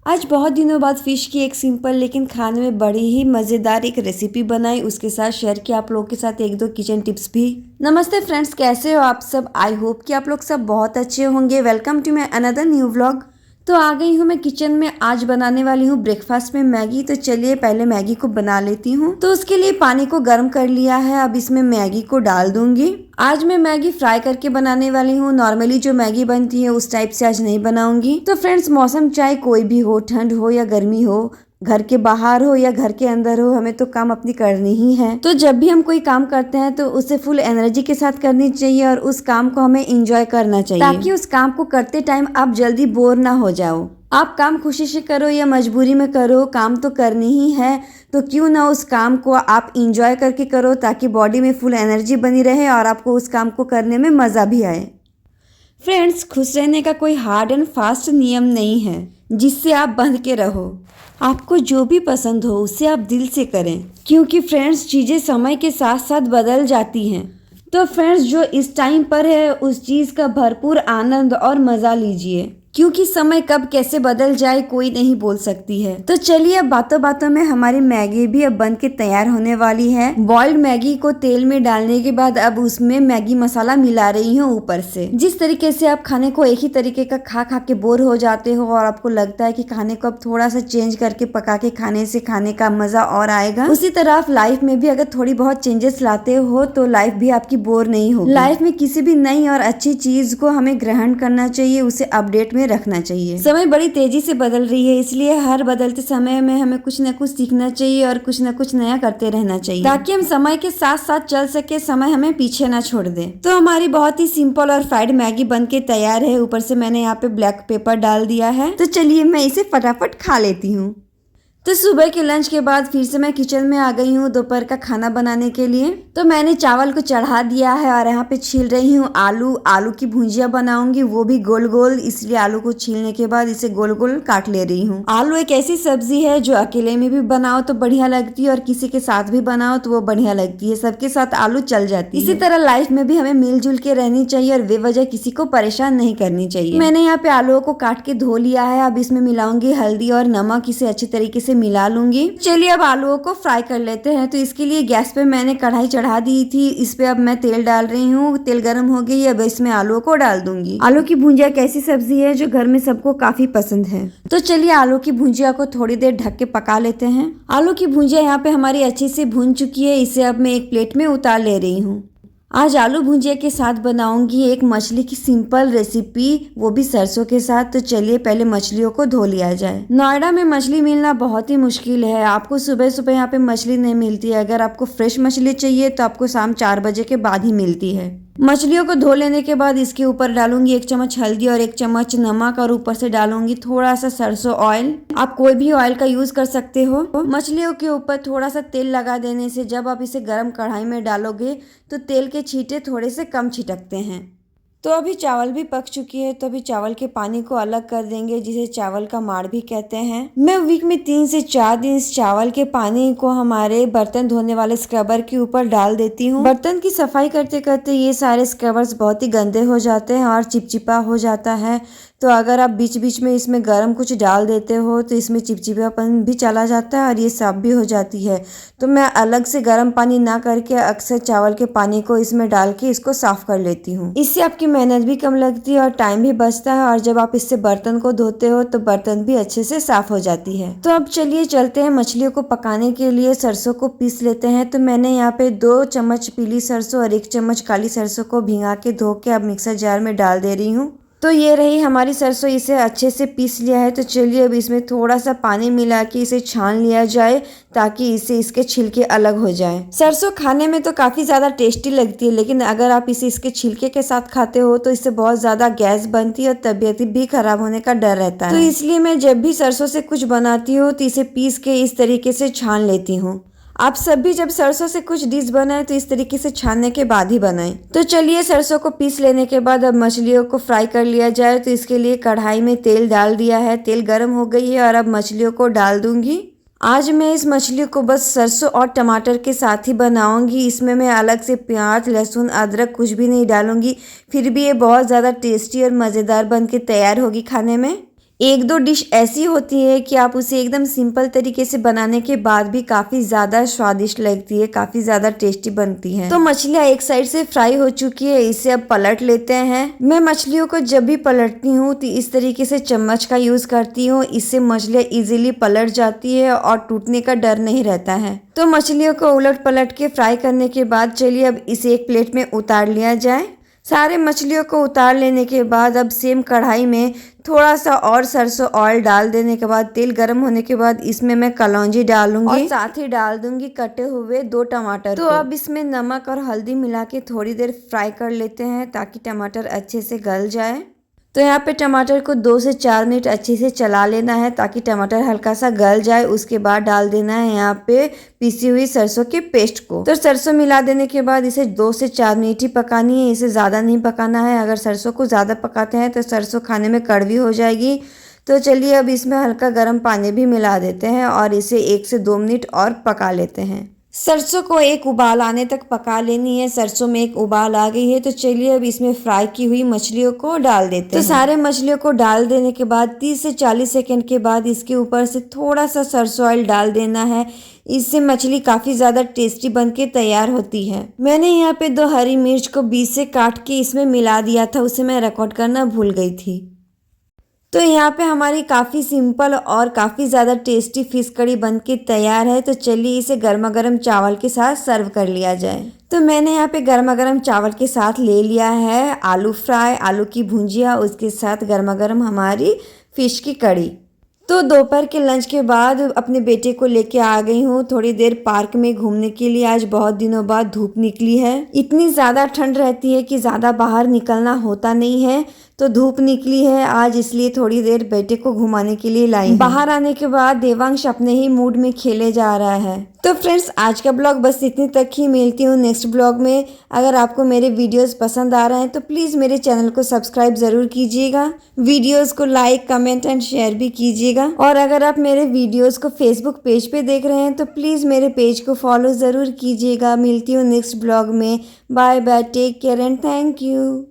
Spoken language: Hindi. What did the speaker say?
आज बहुत दिनों बाद फिश की एक सिंपल लेकिन खाने में बड़ी ही मज़ेदार एक रेसिपी बनाई, उसके साथ शेयर किया आप लोगों के साथ एक दो किचन टिप्स भी। नमस्ते फ्रेंड्स, कैसे हो आप सब। आई होप कि आप लोग सब बहुत अच्छे होंगे। Welcome to my another new vlog. तो आ गई हूँ मैं किचन में। आज बनाने वाली हूँ ब्रेकफास्ट में मैगी। तो चलिए पहले मैगी को बना लेती हूँ। तो उसके लिए पानी को गर्म कर लिया है, अब इसमें मैगी को डाल दूंगी। आज मैं मैगी फ्राई करके बनाने वाली हूँ। नॉर्मली जो मैगी बनती है उस टाइप से आज नहीं बनाऊंगी। तो फ्रेंड्स, मौसम चाहे कोई भी हो, ठंड हो या गर्मी हो, घर के बाहर हो या घर के अंदर हो, हमें तो काम अपनी करनी ही है। तो जब भी हम कोई काम करते हैं तो उसे फुल एनर्जी के साथ करनी चाहिए और उस काम को हमें एंजॉय करना चाहिए, ताकि उस काम को करते टाइम आप जल्दी बोर ना हो जाओ। आप काम खुशी से करो या मजबूरी में करो, काम तो करनी ही है। तो क्यों ना उस काम को आप इंजॉय करके करो, ताकि बॉडी में फुल एनर्जी बनी रहे और आपको उस काम को करने में मज़ा भी आए। फ्रेंड्स, खुश रहने का कोई हार्ड एंड फास्ट नियम नहीं है जिससे आप बंध के रहो। आपको जो भी पसंद हो उसे आप दिल से करें, क्योंकि फ्रेंड्स चीज़ें समय के साथ साथ बदल जाती हैं। तो फ्रेंड्स, जो इस टाइम पर है उस चीज़ का भरपूर आनंद और मज़ा लीजिए, क्योंकि समय कब कैसे बदल जाए कोई नहीं बोल सकती है। तो चलिए अब बातों बातों में हमारी मैगी भी अब बन के तैयार होने वाली है। बॉइल्ड मैगी को तेल में डालने के बाद अब उसमें मैगी मसाला मिला रही हूँ ऊपर से। जिस तरीके से आप खाने को एक ही तरीके का खा खा के बोर हो जाते हो और आपको लगता है कि खाने को अब थोड़ा सा चेंज करके पका के खाने से खाने का मजा और आएगा, उसी तरह आप लाइफ में भी अगर थोड़ी बहुत चेंजेस लाते हो तो लाइफ भी आपकी बोर नहीं होगी। लाइफ में किसी भी नई और अच्छी चीज को हमें ग्रहण करना चाहिए, उसे अपडेट में रखना चाहिए। समय बड़ी तेजी से बदल रही है, इसलिए हर बदलते समय में हमें कुछ न कुछ सीखना चाहिए और कुछ न कुछ नया करते रहना चाहिए, ताकि हम समय के साथ साथ चल सके, समय हमें पीछे ना छोड़ दे। तो हमारी बहुत ही सिंपल और फ्राइड मैगी बन के तैयार है। ऊपर से मैंने यहाँ पे ब्लैक पेपर डाल दिया है। तो चलिए मैं इसे फटाफट खा लेती हूँ। तो सुबह के लंच के बाद फिर से मैं किचन में आ गई हूँ दोपहर का खाना बनाने के लिए। तो मैंने चावल को चढ़ा दिया है और यहाँ पे छील रही हूँ आलू की भुजिया बनाऊंगी, वो भी गोल गोल। इसलिए आलू को छीलने के बाद इसे गोल गोल काट ले रही हूँ। आलू एक ऐसी सब्जी है जो अकेले में भी बनाओ तो बढ़िया लगती है और किसी के साथ भी बनाओ तो वो बढ़िया लगती है। सबके साथ आलू चल जाती है। इसी तरह लाइफ में भी हमें मिलजुल के रहनी चाहिए और बेवजह किसी को परेशान नहीं करनी चाहिए। मैंने यहाँ पे आलूओं को काट के धो लिया है। अब इसमें मिलाऊंगी हल्दी और नमक, इसे अच्छी तरीके से मिला लूंगी। चलिए अब आलूओं को फ्राई कर लेते हैं। तो इसके लिए गैस पे मैंने कढ़ाई चढ़ा दी थी। इस पे अब मैं तेल डाल रही हूँ। तेल गर्म हो गई, अब इसमें आलूओं को डाल दूंगी। आलू की भुजिया एक ऐसी सब्जी है जो घर में सबको काफी पसंद है। तो चलिए आलू की भुजिया को थोड़ी देर ढक के पका लेते हैं। आलू की भुजिया यहाँ पे हमारी अच्छे से भुन चुकी है। इसे अब मैं एक प्लेट में उतार ले रही हूँ। आज आलू भुजिया के साथ बनाऊंगी एक मछली की सिंपल रेसिपी, वो भी सरसों के साथ। तो चलिए पहले मछलियों को धो लिया जाए। नोएडा में मछली मिलना बहुत ही मुश्किल है। आपको सुबह सुबह यहाँ पे मछली नहीं मिलती है। अगर आपको फ्रेश मछली चाहिए तो आपको शाम 4 बजे के बाद ही मिलती है। मछलियों को धो लेने के बाद इसके ऊपर डालूंगी 1 चम्मच हल्दी और 1 चम्मच नमक और ऊपर से डालूंगी थोड़ा सा सरसों ऑयल। आप कोई भी ऑयल का यूज कर सकते हो। मछलियों के ऊपर थोड़ा सा तेल लगा देने से जब आप इसे गर्म कढ़ाई में डालोगे तो तेल के छींटे थोड़े से कम छिटकते हैं। तो अभी चावल भी पक चुकी है, तो अभी चावल के पानी को अलग कर देंगे, जिसे चावल का माड़ भी कहते हैं। मैं वीक में 3 से 4 दिन इस चावल के पानी को हमारे बर्तन धोने वाले स्क्रबर के ऊपर डाल देती हूँ। बर्तन की सफाई करते करते ये सारे स्क्रबर्स बहुत ही गंदे हो जाते हैं और चिपचिपा हो जाता है। तो अगर आप बीच बीच में इसमें गर्म कुछ डाल देते हो तो इसमें चिपचिपापन भी चला जाता है और ये साफ भी हो जाती है। तो मैं अलग से गर्म पानी ना करके अक्सर चावल के पानी को इसमें डाल के इसको साफ कर लेती हूँ। इससे आपकी मेहनत भी कम लगती है और टाइम भी बचता है, और जब आप इससे बर्तन को धोते हो तो बर्तन भी अच्छे से साफ हो जाती है। तो अब चलिए चलते हैं मछलियों को पकाने के लिए सरसों को पीस लेते हैं। तो मैंने यहाँ पे 2 चम्मच पीली सरसों और 1 चम्मच काली सरसों को भिंगा के धो के अब मिक्सर जार में डाल दे रही हूँ। तो ये रही हमारी सरसों, इसे अच्छे से पीस लिया है। तो चलिए अब इसमें थोड़ा सा पानी मिला के इसे छान लिया जाए, ताकि इससे इसके छिलके अलग हो जाए। सरसों खाने में तो काफ़ी ज़्यादा टेस्टी लगती है, लेकिन अगर आप इसे इसके छिलके के साथ खाते हो तो इससे बहुत ज़्यादा गैस बनती है और तबीयत भी खराब होने का डर रहता है। तो इसलिए मैं जब भी सरसों से कुछ बनाती हूँ तो इसे पीस के इस तरीके से छान लेती हूँ। आप सब भी जब सरसों से कुछ डिश बनाए तो इस तरीके से छानने के बाद ही बनाएं। तो चलिए सरसों को पीस लेने के बाद अब मछलियों को फ्राई कर लिया जाए। तो इसके लिए कढ़ाई में तेल डाल दिया है। तेल गर्म हो गई है और अब मछलियों को डाल दूंगी। आज मैं इस मछली को बस सरसों और टमाटर के साथ ही बनाऊंगी। इसमें मैं अलग से प्याज, लहसुन, अदरक कुछ भी नहीं डालूंगी। फिर भी ये बहुत ज़्यादा टेस्टी और मज़ेदार बन के तैयार होगी खाने में। एक दो डिश ऐसी होती है कि आप उसे एकदम सिंपल तरीके से बनाने के बाद भी काफ़ी ज़्यादा स्वादिष्ट लगती है, काफ़ी ज़्यादा टेस्टी बनती है। तो मछलियाँ एक साइड से फ्राई हो चुकी है, इसे अब पलट लेते हैं। मैं मछलियों को जब भी पलटती हूँ तो इस तरीके से चम्मच का यूज़ करती हूँ, इससे मछलियाँ इजीली पलट जाती है और टूटने का डर नहीं रहता है। तो मछलियों को उलट पलट के फ्राई करने के बाद चलिए अब इसे एक प्लेट में उतार लिया जाए। सारे मछलियों को उतार लेने के बाद अब सेम कढ़ाई में थोड़ा सा और सरसों ऑयल डाल देने के बाद तेल गर्म होने के बाद इसमें मैं कलौंजी डालूंगी और साथ ही डाल दूंगी कटे हुए 2 टमाटर। तो अब इसमें नमक और हल्दी मिला के थोड़ी देर फ्राई कर लेते हैं ताकि टमाटर अच्छे से गल जाए। तो यहाँ पे टमाटर को 2 से 4 मिनट अच्छे से चला लेना है ताकि टमाटर हल्का सा गल जाए। उसके बाद डाल देना है यहाँ पे पीसी हुई सरसों के पेस्ट को। तो सरसों मिला देने के बाद इसे 2 से 4 मिनट ही पकानी है, इसे ज़्यादा नहीं पकाना है। अगर सरसों को ज़्यादा पकाते हैं तो सरसों खाने में कड़वी हो जाएगी। तो चलिए अब इसमें हल्का गर्म पानी भी मिला देते हैं और इसे 1 से 2 मिनट और पका लेते हैं। सरसों को एक उबाल आने तक पका लेनी है। सरसों में एक उबाल आ गई है तो चलिए अब इसमें फ्राई की हुई मछलियों को डाल देते हैं। तो सारे मछलियों को डाल देने के बाद 30 से 40 सेकंड के बाद इसके ऊपर से थोड़ा सा सरसों ऑयल डाल देना है। इससे मछली काफ़ी ज़्यादा टेस्टी बन के तैयार होती है। मैंने यहाँ पे 2 हरी मिर्च को बीच से काट के इसमें मिला दिया था, उसे मैं रिकॉर्ड करना भूल गई थी। तो यहाँ पे हमारी काफ़ी सिंपल और काफ़ी ज़्यादा टेस्टी फिश कड़ी बन के तैयार है। तो चलिए इसे गर्मा गर्म चावल के साथ सर्व कर लिया जाए। तो मैंने यहाँ पे गर्मा गर्म चावल के साथ ले लिया है आलू फ्राई, आलू की भुंजिया, उसके साथ गर्मा गर्म हमारी फिश की कड़ी। तो दोपहर के लंच के बाद अपने बेटे को लेके आ गई हूँ थोड़ी देर पार्क में घूमने के लिए। आज बहुत दिनों बाद धूप निकली है, इतनी ज़्यादा ठंड रहती है कि ज़्यादा बाहर निकलना होता नहीं है। तो धूप निकली है आज, इसलिए थोड़ी देर बेटे को घुमाने के लिए लाई। बाहर आने के बाद देवांश अपने ही मूड में खेले जा रहा है। तो फ्रेंड्स आज का ब्लॉग बस इतनी तक ही, मिलती हूँ नेक्स्ट ब्लॉग में। अगर आपको मेरे वीडियोस पसंद आ रहे हैं तो प्लीज़ मेरे चैनल को सब्सक्राइब ज़रूर कीजिएगा, वीडियोस को लाइक कमेंट एंड शेयर भी कीजिएगा। और अगर आप मेरे वीडियोस को फेसबुक पेज पे देख रहे हैं तो प्लीज़ मेरे पेज को फॉलो ज़रूर कीजिएगा। मिलती हूँ नेक्स्ट ब्लॉग में। Bye bye, take care and thank you.